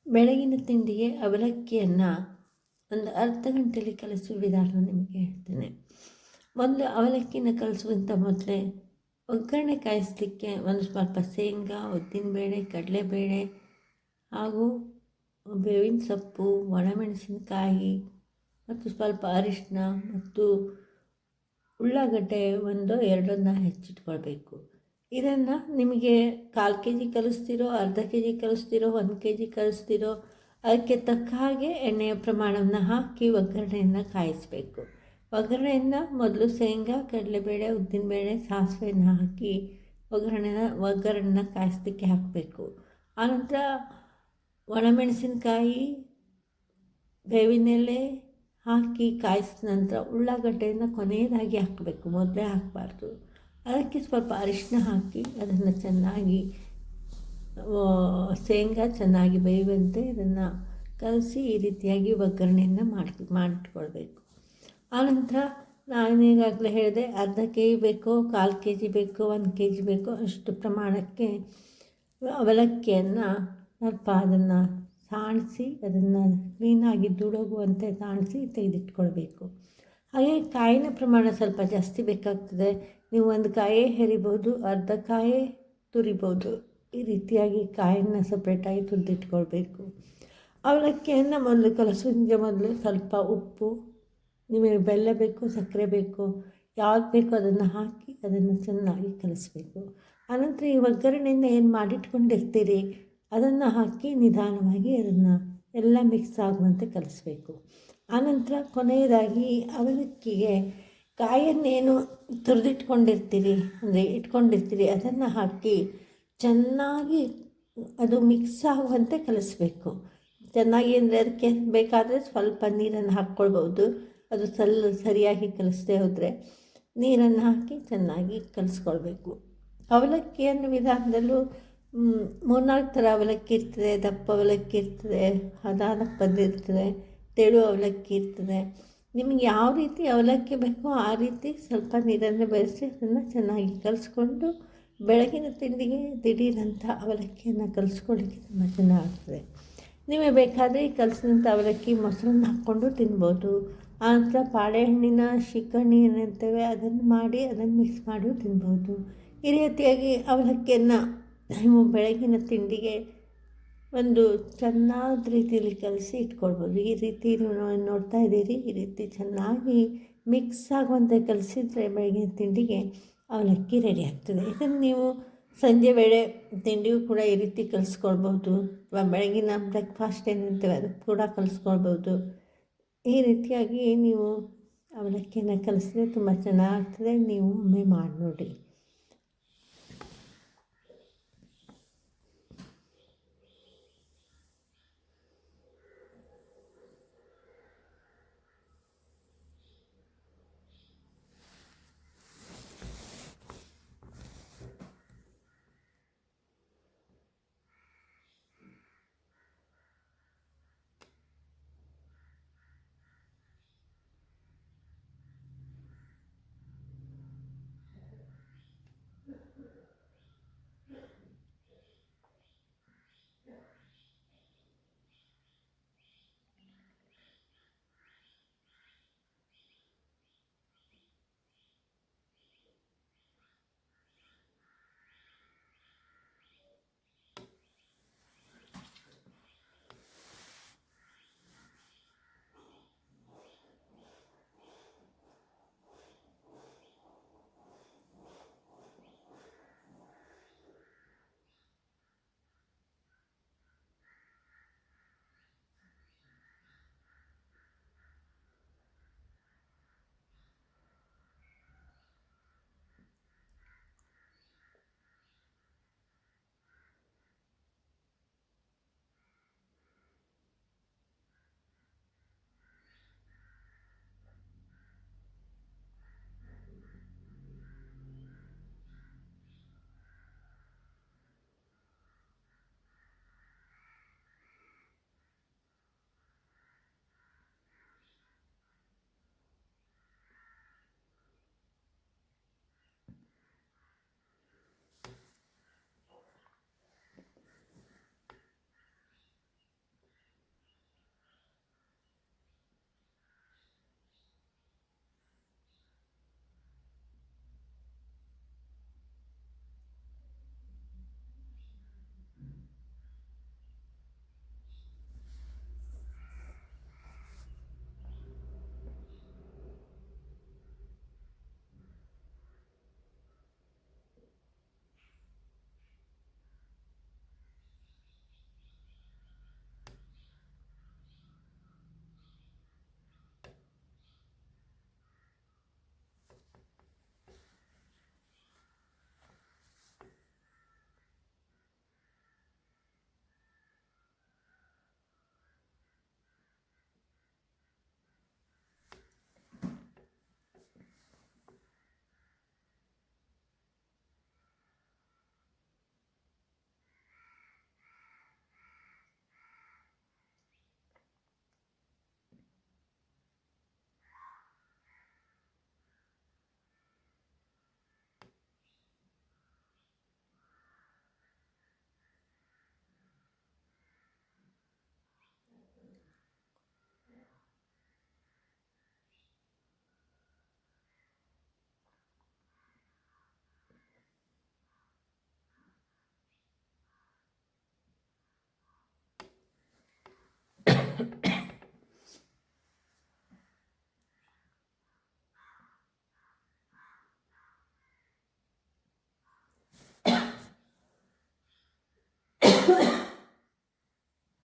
ಬೆಳಗಿನ ತಿಂಡಿಗೆ ಅವಲಕ್ಕಿಯನ್ನು ಒಂದು ಅರ್ಧ ಗಂಟೆಯಲ್ಲಿ ಕಲಿಸುವ ವಿಧಾನ ನಿಮಗೆ ಹೇಳ್ತೇನೆ. ಮೊದಲು ಅವಲಕ್ಕಿನ ಕಲಿಸುವಂಥ ಮೊದಲೇ ಒಗ್ಗರಣೆ ಕಾಯಿಸಲಿಕ್ಕೆ ಒಂದು ಸ್ವಲ್ಪ ಶೇಂಗಾ, ಉದ್ದಿನಬೇಳೆ, ಕಡಲೆಬೇಳೆ ಹಾಗೂ ಬೇವಿನ ಸೊಪ್ಪು, ಒಣಮೆಣಸಿನಕಾಯಿ ಮತ್ತು ಸ್ವಲ್ಪ ಅರಿಶಿನ ಮತ್ತು ಉಳ್ಳಾಗಡ್ಡೆ ಒಂದು ಎರಡನ್ನ ಹೆಚ್ಚಿಟ್ಕೊಳ್ಬೇಕು. ಇದನ್ನು ನಿಮಗೆ 1/4 ಕೆ ಜಿ ಕಲಿಸ್ತಿರೋ, ಅರ್ಧ ಕೆ ಜಿ ಕಲಿಸ್ತಿರೋ, 1 ಕೆ ಜಿ ಕಲಿಸ್ತಿರೋ ಅದಕ್ಕೆ ತಕ್ಕ ಹಾಗೆ ಎಣ್ಣೆಯ ಪ್ರಮಾಣವನ್ನು ಹಾಕಿ ಒಗ್ಗರಣೆಯನ್ನು ಕಾಯಿಸಬೇಕು. ಒಗ್ಗರಣೆಯನ್ನು ಮೊದಲು ಶೇಂಗಾ, ಕಡಲೆಬೇಳೆ, ಉದ್ದಿನಬೇಳೆ, ಸಾಸಿವೆಯನ್ನು ಹಾಕಿ ಒಗ್ಗರಣೆನ ಕಾಯಿಸಲಿಕ್ಕೆ ಹಾಕಬೇಕು. ಆನಂತರ ಒಣಮೆಣಸಿನಕಾಯಿ, ಬೇವಿನೆಲೆ ಹಾಕಿ ಕಾಯಿಸಿದ ನಂತರ ಉಳ್ಳಾಗಡ್ಡೆಯನ್ನು ಕೊನೆಯದಾಗಿ ಹಾಕಬೇಕು, ಮೊದಲೇ ಹಾಕಬಾರ್ದು. ಅದಕ್ಕೆ ಸ್ವಲ್ಪ ಅರಿಶಿನ ಹಾಕಿ ಅದನ್ನು ಚೆನ್ನಾಗಿ ಶೇಂಗಾ ಚೆನ್ನಾಗಿ ಬೇಯುವಂತೆ ಅದನ್ನು ಕಲಸಿ ಈ ರೀತಿಯಾಗಿ ಒಗ್ಗರಣೆಯನ್ನು ಮಾಡಿಟ್ಕೊಳ್ಬೇಕು. ಆನಂತರ ನಾನು ಈಗಾಗಲೇ ಹೇಳಿದೆ, ಅರ್ಧ ಕೆ ಜಿ ಬೇಕೋ, 1/4 ಕೆ ಜಿ ಬೇಕೋ, 1 ಕೆ ಜಿ ಬೇಕೋ ಅಷ್ಟು ಪ್ರಮಾಣಕ್ಕೆ ಅವಲಕ್ಕಿಯನ್ನು ಸ್ವಲ್ಪ ಅದನ್ನು ಸಾಣಿಸಿ ಅದನ್ನು ಕ್ಲೀನಾಗಿ ಧೂಳೋಗುವಂತೆ ಸಾಣಿಸಿ ತೆಗೆದಿಟ್ಕೊಳ್ಬೇಕು. ಹಾಗೆ ಕಾಯಿನ ಪ್ರಮಾಣ ಸ್ವಲ್ಪ ಜಾಸ್ತಿ ಬೇಕಾಗ್ತದೆ. ನೀವು 1 ಕಾಯೇ ಹೆರಿಬೋದು, ಅರ್ಧ ಕಾಯೇ ತುರಿಬೋದು. ಈ ರೀತಿಯಾಗಿ ಕಾಯನ್ನು ಸಪ್ರೇಟಾಗಿ ತುರಿದಿಟ್ಕೊಳ್ಬೇಕು. ಅವಲಕ್ಕಿಯನ್ನು ಮೊದಲು ಕಲಸೋದಕ್ಕೆ ಮೊದಲು ಸ್ವಲ್ಪ ಉಪ್ಪು, ನಿಮಗೆ ಬೆಲ್ಲ ಬೇಕು, ಸಕ್ಕರೆ ಬೇಕು, ಯಾವ್ದು ಬೇಕೋ ಅದನ್ನು ಹಾಕಿ ಅದನ್ನು ಚೆನ್ನಾಗಿ ಕಲಿಸ್ಬೇಕು. ಆನಂತರ ಈ ಒಗ್ಗರಣೆಯಿಂದ ಏನು ಮಾಡಿಟ್ಕೊಂಡಿರ್ತೀರಿ ಅದನ್ನು ಹಾಕಿ ನಿಧಾನವಾಗಿ ಅದನ್ನು ಎಲ್ಲ ಮಿಕ್ಸ್ ಆಗುವಂತೆ ಕಲಿಸ್ಬೇಕು. ಆನಂತರ ಕೊನೆಯದಾಗಿ ಅವಲಕ್ಕಿಗೆ ಕಾಯನ್ನೇನು ತುರಿದಿಟ್ಕೊಂಡಿರ್ತೀರಿ ಇಟ್ಕೊಂಡಿರ್ತೀರಿ ಅದನ್ನು ಹಾಕಿ ಚೆನ್ನಾಗಿ ಅದು ಮಿಕ್ಸ್ ಆಗುವಂತೆ ಕಲಿಸ್ಬೇಕು. ಚೆನ್ನಾಗಿ ಅಂದರೆ ಅದಕ್ಕೆ ಬೇಕಾದರೆ ಸ್ವಲ್ಪ ನೀರನ್ನು ಹಾಕ್ಕೊಳ್ಬೋದು. ಅದು ಸರಿಯಾಗಿ ಕಲಿಸದೆ ಹೋದರೆ ನೀರನ್ನು ಹಾಕಿ ಚೆನ್ನಾಗಿ ಕಲಿಸ್ಕೊಳ್ಬೇಕು. ಅವಲಕ್ಕಿಯನ್ನು ವಿಧಾನದಲ್ಲೂ 3-4 ಥರ ಅವಲಕ್ಕಿ ಇರ್ತದೆ. ದಪ್ಪ ಅವಲಕ್ಕಿ ಇರ್ತದೆ, ದಪ್ಪದ್ದಿರ್ತದೆ, ತೆಳು ಅವಲಕ್ಕಿ ಇರ್ತದೆ. ನಿಮಗೆ ಯಾವ ರೀತಿ ಅವಲಕ್ಕಿ ಬೇಕೋ ಆ ರೀತಿ ಸ್ವಲ್ಪ ನೀರನ್ನು ಬೆರೆಸಿ ಅದನ್ನು ಚೆನ್ನಾಗಿ ಕಲಿಸ್ಕೊಂಡು ಬೆಳಗಿನ ತಿಂಡಿಗೆ ದಿಢೀರಂಥ ಅವಲಕ್ಕಿಯನ್ನು ಕಲಿಸ್ಕೊಳ್ಳಿಕ್ಕೆ ತುಂಬ ಚೆನ್ನಾಗ್ತದೆ. ನಿಮಗೆ ಬೇಕಾದರೆ ಈ ಕಲಿಸಿದಂಥ ಅವಲಕ್ಕಿ ಮೊಸರನ್ನ ಹಾಕ್ಕೊಂಡು ತಿನ್ಬೋದು. ಆನಂತರ ಬಾಳೆಹಣ್ಣಿನ ಶ್ರೀಕರ್ಣಿ ಏನಂತೇವೆ ಅದನ್ನು ಮಾಡಿ ಅದನ್ನು ಮಿಕ್ಸ್ ಮಾಡಿ ತಿನ್ಬೋದು. ಈ ರೀತಿಯಾಗಿ ಅವಲಕ್ಕಿಯನ್ನು ನೀವು ಬೆಳಗಿನ ತಿಂಡಿಗೆ ಒಂದು ಚೆನ್ನಾದ ರೀತಿಯಲ್ಲಿ ಕಲಸಿ ಇಟ್ಕೊಳ್ಬೋದು. ಈ ರೀತಿ ನೀವು ನೋಡ್ತಾ ಇದ್ದೀರಿ, ಈ ರೀತಿ ಚೆನ್ನಾಗಿ ಮಿಕ್ಸ್ ಆಗುವಂತೆ ಕಲಿಸಿದರೆ ಬೆಳಗಿನ ತಿಂಡಿಗೆ ಅವಲಕ್ಕಿ ರೆಡಿ ಆಗ್ತದೆ. ಇದನ್ನು ನೀವು ಸಂಜೆ ವೇಳೆ ತಿಂಡಿಯೂ ಕೂಡ ಈ ರೀತಿ ಕಲಿಸ್ಕೊಳ್ಬೋದು, ಅಥವಾ ಬೆಳಗಿನ ಬ್ರೇಕ್ಫಾಸ್ಟ್ ಏನಂತೇವೆ ಅದಕ್ಕೆ ಕೂಡ ಕಲಿಸ್ಕೊಳ್ಬೋದು. ಈ ರೀತಿಯಾಗಿ ನೀವು ಅವಲಕ್ಕಿಯನ್ನು ಕಲಿಸಿದ್ರೆ ತುಂಬ ಚೆನ್ನಾಗ್ತದೆ. ನೀವು ಒಮ್ಮೆ ಮಾಡಿ ನೋಡಿ.